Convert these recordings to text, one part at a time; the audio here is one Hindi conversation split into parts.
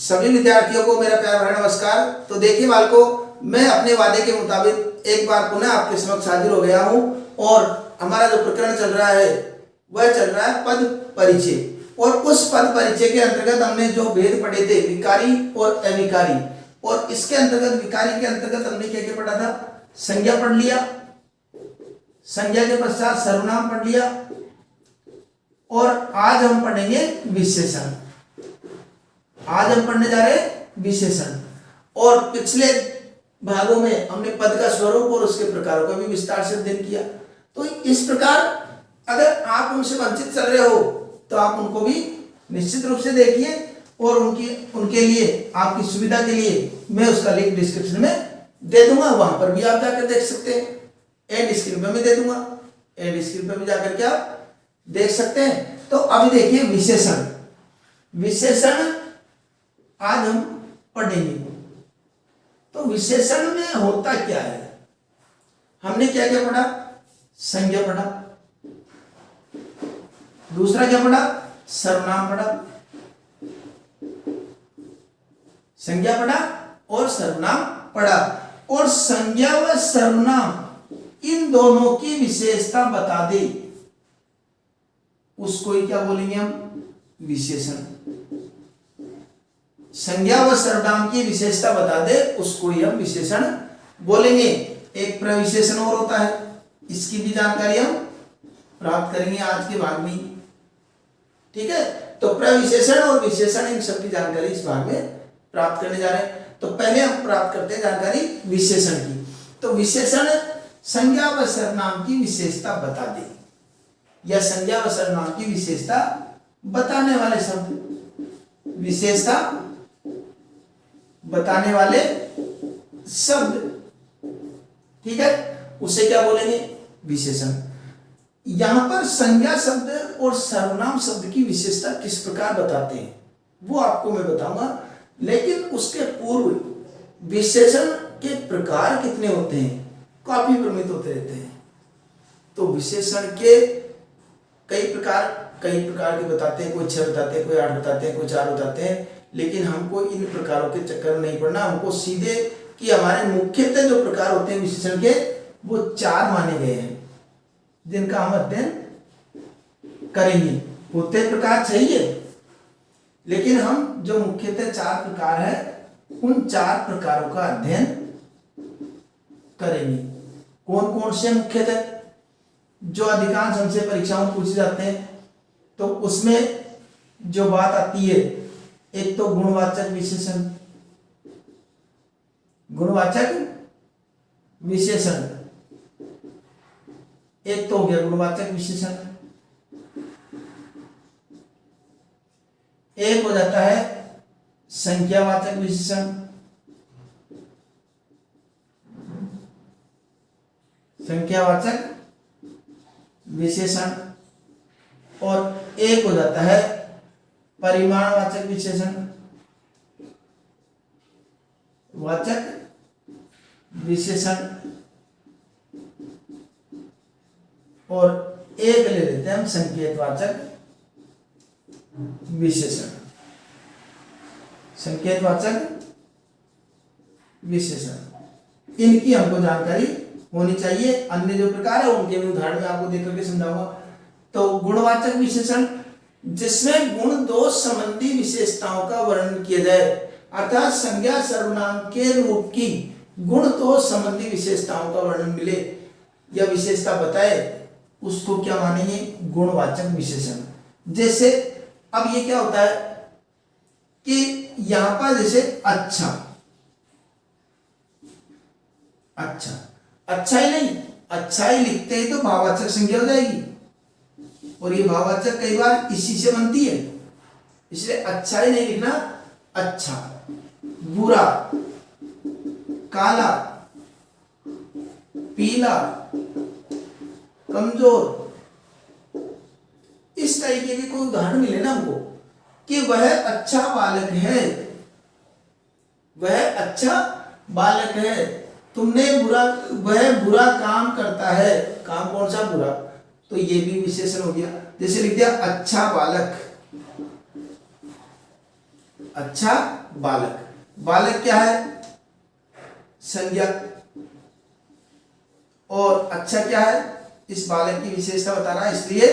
सभी विद्यार्थियों को मेरा प्यार भरा नमस्कार। तो देखिए बालकों, मैं अपने वादे के मुताबिक एक बार पुनः आपके समक्ष हाजिर हो गया हूँ और हमारा जो प्रकरण चल रहा है वह चल रहा है पद परिचय। और उस पद परिचय के अंतर्गत हमने जो भेद पढ़े थे विकारी और अविकारी, और इसके अंतर्गत विकारी के अंतर्गत हमने क्या क्या पढ़ा था? संज्ञा पढ़ लिया, संज्ञा के पश्चात सर्वनाम पढ़ लिया, और आज हम पढ़ेंगे विशेषण। आज हम पढ़ने जा रहे हैं विशेषण। और पिछले भागों में हमने पद का स्वरूप और उसके प्रकारों का भी विस्तार से अध्ययन किया। तो इस प्रकार अगर आप उनसे वंचित चल रहे हो तो आप उनको भी निश्चित रूप से देखिए, और उनके लिए आपकी सुविधा के लिए मैं उसका लिंक डिस्क्रिप्शन में दे दूंगा, वहां पर भी आप जाकर देख सकते हैं। एंड स्क्रीन पर मैं दे दूंगा, एंड स्क्रीन पर भी जाकर के आप देख सकते हैं। तो अभी देखिए विशेषण। विशेषण आज हम पढ़ेंगे। तो विशेषण में होता क्या है? हमने क्या क्या पढ़ा? संज्ञा पढ़ा, दूसरा क्या पढ़ा? सर्वनाम पढ़ा, संज्ञा पढ़ा और सर्वनाम पढ़ा। और संज्ञा व सर्वनाम इन दोनों की विशेषता बता दे, उसको ही क्या बोलेंगे हम? विशेषण। संज्ञा व सर्वनाम की विशेषता बता दे, उसको ही हम विशेषण बोलेंगे। एक प्रविशेषण और होता है, इसकी भी जानकारी हम प्राप्त करेंगे आज के भाग में। ठीक है, तो प्रविशेषण और विशेषण इन सब की जानकारी इस भाग में प्राप्त करने जा रहे हैं। तो पहले हम प्राप्त करते हैं जानकारी विशेषण की। तो विशेषण संज्ञा व सर्वनाम की विशेषता बता दे, या संज्ञा व सर्वनाम की विशेषता बताने वाले शब्द, विशेषता बताने वाले शब्द, ठीक है, उसे क्या बोलेंगे? विशेषण। यहां पर संज्ञा शब्द और सर्वनाम शब्द की विशेषता किस प्रकार बताते हैं वो आपको मैं बताऊंगा, लेकिन उसके पूर्व विशेषण के प्रकार कितने होते हैं? काफी भ्रमित होते रहते हैं। तो विशेषण के कई प्रकार के बताते हैं, कोई 6 बताते हैं, कोई 8 बताते हैं, कोई 4 बताते हैं, लेकिन हमको इन प्रकारों के चक्कर में नहीं पड़ना। हमको सीधे कि हमारे मुख्यतः जो प्रकार होते हैं विशेषण के वो 4 माने गए हैं जिनका हम अध्ययन करेंगे। होते प्रकार चाहिए, लेकिन हम जो मुख्यतः 4 प्रकार है उन 4 प्रकारों का अध्ययन करेंगे। कौन कौन से मुख्यतः जो अधिकांश हमसे परीक्षाओं में पूछे जाते हैं, तो उसमें जो बात आती है, एक तो गुणवाचक विशेषण, गुणवाचक विशेषण एक तो हो गया गुणवाचक विशेषण। एक हो जाता है संख्यावाचक विशेषण, संख्यावाचक विशेषण, और एक हो जाता है परिमाणवाचक विशेषण, वाचक विशेषण, और एक ले लेते हैं हम संकेतवाचक विशेषण। संकेतवाचक विशेषण, इनकी हमको जानकारी होनी चाहिए। अन्य जो प्रकार है उनके भी उदाहरण में आपको देख करके समझाऊंगा। तो गुणवाचक विशेषण, जिसमें गुण दोष संबंधी विशेषताओं का वर्णन किया जाए, अर्थात संज्ञा सर्वनाम के रूप की गुण दोष संबंधी विशेषताओं का वर्णन मिले या विशेषता बताए, उसको क्या मानेंगे? गुणवाचक विशेषण। जैसे अब ये क्या होता है कि यहां पर जैसे अच्छा, अच्छा, अच्छा ही नहीं, अच्छा ही लिखते ही तो भाववाचक संज्ञा हो जाएगी, और ये भाववाचक कई बार इसी से बनती है, इसलिए अच्छा ही नहीं लिखना। अच्छा, बुरा, काला, पीला, कमजोर, इस तरीके के कोई उदाहरण मिले ना हमको कि वह अच्छा बालक है, वह अच्छा बालक है, तुमने बुरा, वह बुरा काम करता है, काम कौन सा? बुरा, तो ये भी विशेषण हो गया। जैसे लिख दिया अच्छा बालक, अच्छा बालक। बालक क्या है? संज्ञा। और अच्छा क्या है? इस बालक की विशेषता बता रहा है, इसलिए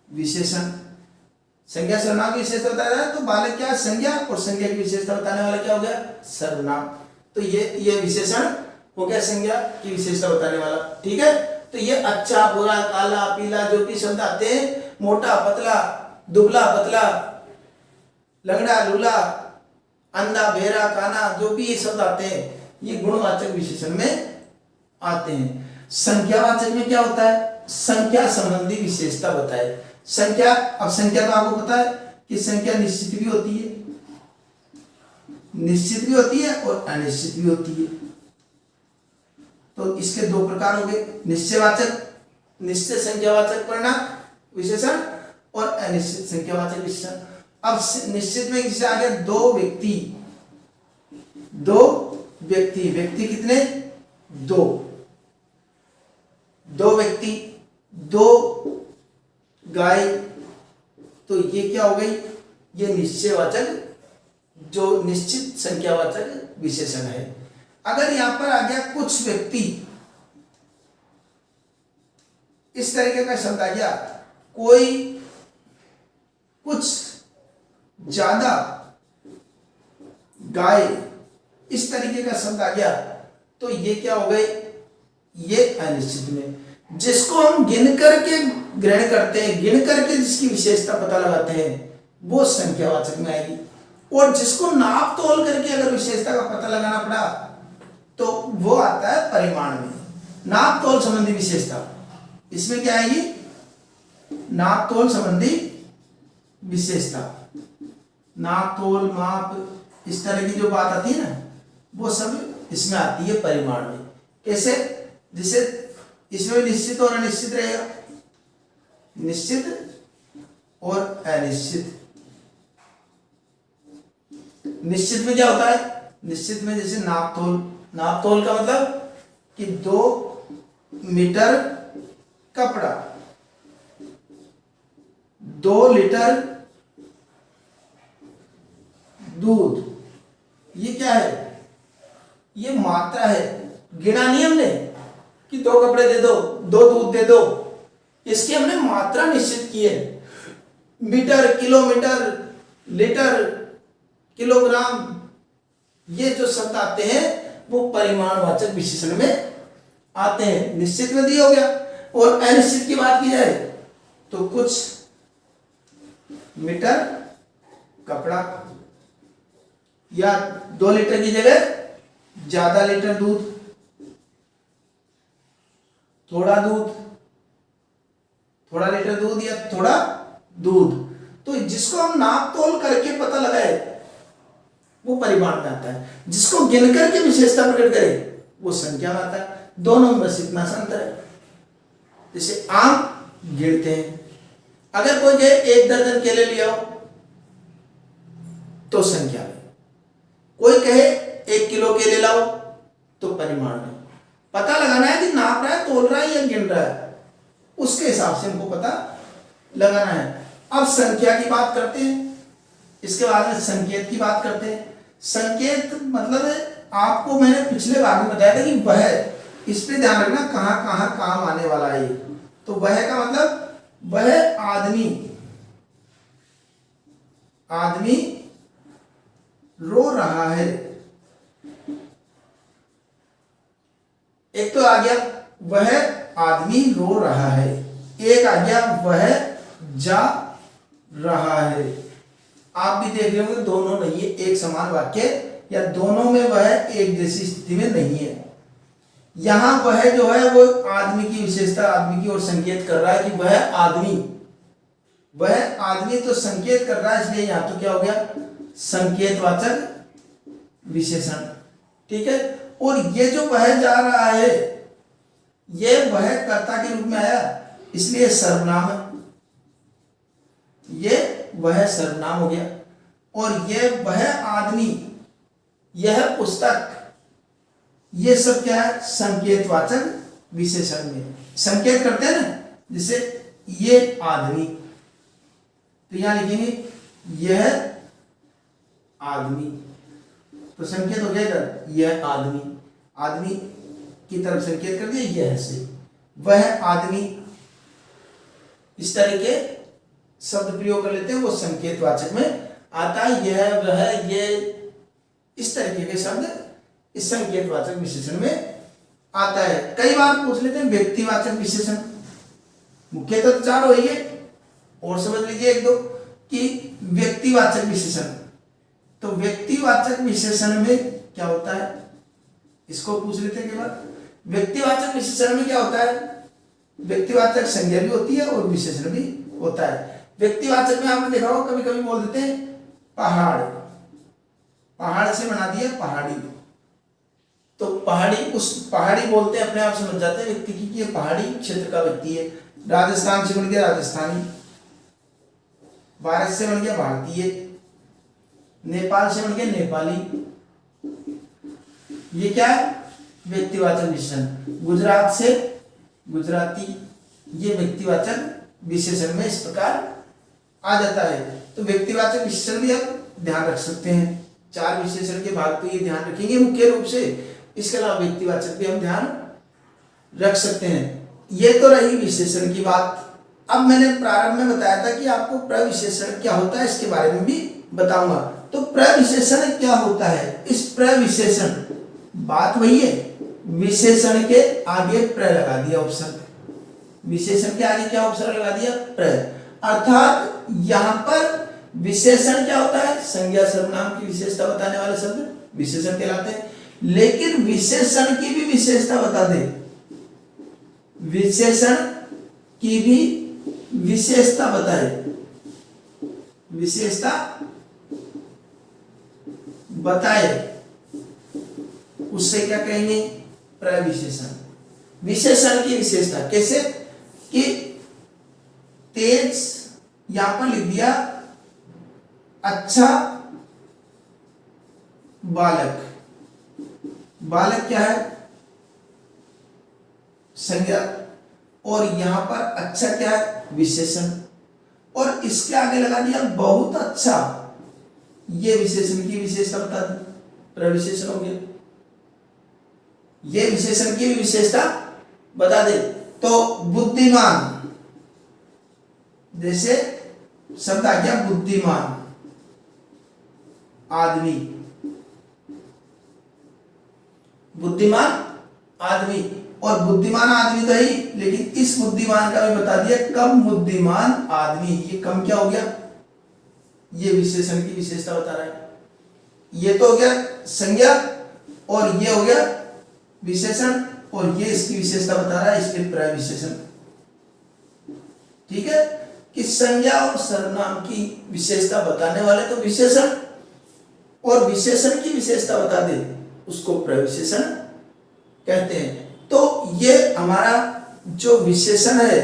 विशेषण। संज्ञा सर्वनाम की विशेषता बता रहा है, तो बालक क्या है? संज्ञा, और संज्ञा की विशेषता बताने वाला क्या हो गया? सर्वनाम। तो ये विशेषण हो गया संज्ञा की विशेषता बताने वाला। ठीक है, तो ये अच्छा, बुरा, काला, पीला, जो भी शब्द आते हैं, मोटा, पतला, दुबला, पतला, लंगड़ा, लूला, अंधा, बहरा, काना, जो भी ये शब्द आते हैं, ये गुणवाचक विशेषण में आते हैं। संख्यावाचक में क्या होता है? संख्या संबंधी विशेषता बताए। संख्या, अब संख्या तो आपको पता है कि संख्या निश्चित भी होती है, निश्चित भी होती है और अनिश्चित भी होती है। तो इसके दो प्रकार हो गए, निश्चयवाचक, निश्चित संख्यावाचक परिणाम विशेषण, और अनिश्चित संख्यावाचक विशेषण। अब निश्चित में किसे आ गया? दो व्यक्ति, दो व्यक्ति, व्यक्ति कितने? दो, दो व्यक्ति, दो गाय, तो ये क्या हो गई? ये निश्चयवाचक, जो निश्चित संख्यावाचक विशेषण है। अगर यहां पर आ गया कुछ व्यक्ति, इस तरीके का शब्द आ गया, कोई, कुछ, ज्यादा, गाय, इस तरीके का शब्द आ गया, तो ये क्या हो गए? ये अनिश्चित में। जिसको हम गिन करके ग्रहण करते हैं, गिन करके जिसकी विशेषता पता लगाते हैं, वो संख्यावाचक में आएगी। और जिसको नाप तोल करके अगर विशेषता का पता लगाना पड़ा, तो वो आता है परिमाण में। नाप तोल संबंधी विशेषता, इसमें क्या आएगी? नाप तोल संबंधी विशेषता। नाप तोल, माप, इस तरह की जो बात आती है ना, वो सब इसमें आती है परिमाण में। कैसे? जिसे इसमें निश्चित और अनिश्चित रहेगा, निश्चित और अनिश्चित। निश्चित में क्या होता है? निश्चित में जैसे नाप तोल, नाप तोल का मतलब कि 2 मीटर कपड़ा, 2 लीटर दूध, ये क्या है? ये मात्रा है। गिना नहीं हमने कि 2 कपड़े दे दो, 2 दूध दे दो, इसकी हमने मात्रा निश्चित की है। मीटर, किलोमीटर, लीटर, किलोग्राम, ये जो शब्द आते हैं वो परिमाणवाचक विशेषण में आते हैं। निश्चित में दिया हो गया। और अनिश्चित की बात की जाए तो कुछ मीटर कपड़ा, या 2 लीटर की जगह ज्यादा लीटर दूध, थोड़ा दूध, थोड़ा लीटर दूध या थोड़ा दूध। तो जिसको हम नाप तोल करके पता लगाए वो परिमाण में आता है, जिसको गिन करके विशेषता प्रकट करे वो संख्या में आता है। दोनों में बस इतना सा अंतर है। जैसे आम गिनते हैं, अगर कोई कहे 1 दर्जन केले ले आओ तो संख्या में, कोई कहे 1 किलो केले लाओ तो परिमाण में। पता लगाना है कि नाप रहा है, तोल रहा है या गिन रहा है, उसके हिसाब से हमको पता लगाना है। अब संख्या की बात करते हैं, इसके बाद में संकेत की बात करते हैं। संकेत मतलब है, आपको मैंने पिछले भाग में बताया था कि वह, इस पे ध्यान रखना कहां कहां काम आने वाला है। तो वह का मतलब वह आदमी, आदमी रो रहा है। एक तो आ गया वह आदमी रो रहा है, एक आ गया वह जा रहा है। आप भी देख रहे होंगे दोनों नहीं है एक समान वाक्य, या दोनों में वह एक जैसी स्थिति में नहीं है। यहां वह जो है वो आदमी की विशेषता, आदमी की ओर संकेत कर रहा है कि वह आदमी, वह आदमी तो संकेत कर रहा है, इसलिए यहां तो क्या हो गया? संकेतवाचक विशेषण। ठीक है। और ये जो वह जा रहा है, ये वह कर्ता के रूप में आया, इसलिए सर्वनाम है। ये वह सर्वनाम हो गया। और ये वह आदमी, यह पुस्तक, ये सब क्या है? संकेतवाचक विशेषण में संकेत करते हैं ना, जैसे ये आदमी, तो यहां लिखेंगे यह आदमी। तो संकेत हो गया इधर, यह आदमी, आदमी की तरफ संकेत कर दिया, यह से, वह आदमी। इस तरह के शब्द प्रयोग कर लेते हैं, वो संकेतवाचक में आता है। यह, वह, ये, इस तरीके के शब्द इस संकेतवाचक विशेषण में आता है। कई बार पूछ लेते हैं व्यक्तिवाचक विशेषण। मुख्यतः तो चार हो ही है, और समझ लीजिए एक दो कि व्यक्तिवाचक विशेषण। तो व्यक्तिवाचक विशेषण में क्या होता है, इसको पूछ लेते हैं। कई बार व्यक्तिवाचक विशेषण में क्या होता है, व्यक्तिवाचक संज्ञा भी होती है और विशेषण भी होता है। व्यक्तिवाचक में आपने देखा होगा कभी कभी बोल देते हैं पहाड़, पहाड़ से बना दिया पहाड़ी। तो पहाड़ी, उस पहाड़ी बोलते हैं, अपने आप समझ जाते हैं व्यक्ति की कि ये पहाड़ी क्षेत्र का व्यक्ति है। राजस्थान से बन गया राजस्थानी, भारत से बन गया भारतीय, नेपाल से बन गया नेपाली। ये क्या है, व्यक्तिवाचक विशेषण। गुजरात से गुजराती, ये व्यक्तिवाचक विशेषण में इस प्रकार आ जाता है। तो व्यक्तिवाचक विशेषण भी आप ध्यान रख सकते हैं। चार विशेषण के भाग तो ये ध्यान रखेंगे मुख्य रूप से, इसके अलावा व्यक्तिवाचक भी हम ध्यान रख सकते हैं। ये तो रही विशेषण की बात। अब मैंने प्रारंभ में बताया था कि आपको प्रविशेषण क्या होता है इसके बारे में भी बताऊंगा। तो प्रविशेषण क्या होता है, इस प्रविशेषण, बात वही है, विशेषण के आगे प्र लगा दिया ऑप्शन, विशेषण के आगे क्या ऑप्शन लगा दिया, प्र। अर्थात यहां पर विशेषण क्या होता है, संज्ञा सर्वनाम की विशेषता बताने वाले शब्द विशेषण कहलाते हैं। लेकिन विशेषण की भी विशेषता बता दे, विशेषण की भी विशेषता बताए, विशेषता बताए, उससे क्या कहेंगे, प्रविशेषण। विशेषण की विशेषता कैसे, कि तेज, यहां पर लिख दिया अच्छा बालक, बालक क्या है, संज्ञा, और यहां पर अच्छा क्या है, विशेषण, और इसके आगे लगा दिया बहुत अच्छा, ये विशेषण की विशेषता बता दी, प्रविशेषण हो गया। ये विशेषण की भी विशेषता बता दे। तो बुद्धिमान, जैसे शब्द आ गया बुद्धिमान, आदमी, बुद्धिमान आदमी, और बुद्धिमान आदमी तो ही, लेकिन इस बुद्धिमान का भी बता दिया कम बुद्धिमान आदमी। ये कम क्या हो गया, ये विशेषण की विशेषता बता रहा है। ये तो हो गया संज्ञा, और ये हो गया विशेषण, और ये इसकी विशेषता बता रहा है, इसलिए प्रविशेषण। ठीक है, कि संज्ञा और सर्वनाम की विशेषता बताने वाले तो विशेषण, और विशेषण की विशेषता बता दे उसको प्रविशेषण कहते हैं। तो ये हमारा जो विशेषण है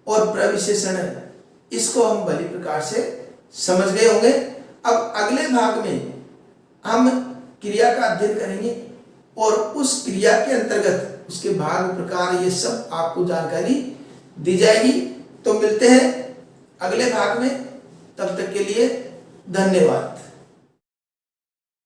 और प्रविशेषण है, इसको हम भली प्रकार से समझ गए होंगे। अब अगले भाग में हम क्रिया का अध्ययन करेंगे, और उस क्रिया के अंतर्गत उसके भाग प्रकार ये सब आपको जानकारी दी जाएगी। तो मिलते हैं अगले भाग में, तब तक के लिए धन्यवाद।